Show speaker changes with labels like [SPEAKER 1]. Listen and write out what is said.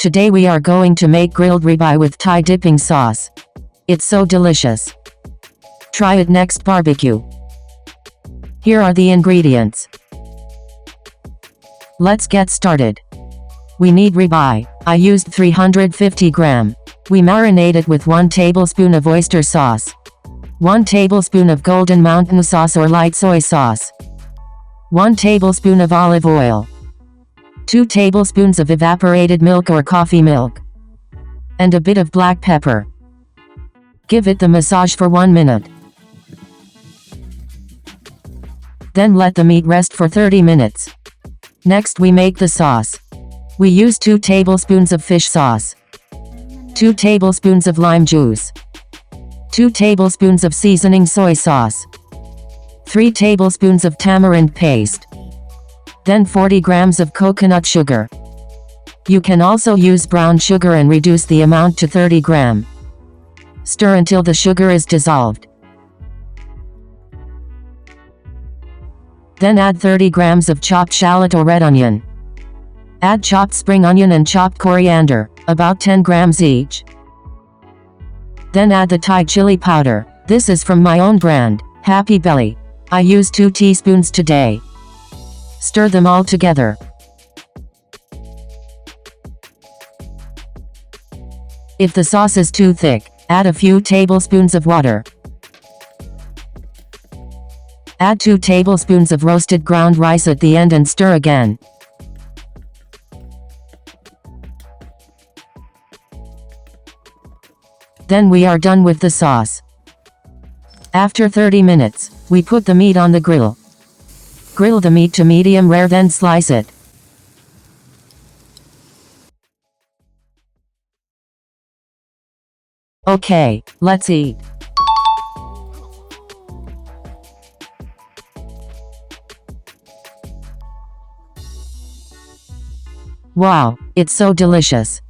[SPEAKER 1] Today we are going to make grilled ribeye with Thai dipping sauce. It's so delicious. Try it next barbecue. Here are the ingredients. Let's get started. We need ribeye. I used 350 gram. We marinate it with 1 tablespoon of oyster sauce, 1 tablespoon of Golden Mountain sauce or light soy sauce, 1 tablespoon of olive oil, 2 tablespoons of evaporated milk or coffee milk, and a bit of black pepper. Give it the massage for 1 minute. Then let the meat rest for 30 minutes. Next we make the sauce. We use 2 tablespoons of fish sauce, 2 tablespoons of lime juice, 2 tablespoons of seasoning soy sauce, 3 tablespoons of tamarind paste, then 40 grams of coconut sugar. You can also use brown sugar and reduce the amount to 30 gram. Stir until the sugar is dissolved. Then add 30 grams of chopped shallot or red onion. Add chopped spring onion and chopped coriander, about 10 grams each. Then add the Thai chili powder. This is from my own brand, Happy Belly. I use 2 teaspoons today. Stir them all together. If the sauce is too thick, add a few tablespoons of water. Add 2 tablespoons of roasted ground rice at the end and stir again. Then we are done with the sauce. After 30 minutes, we put the meat on the grill. Grill the meat to medium rare, then slice it. Okay, let's eat. Wow, it's so delicious.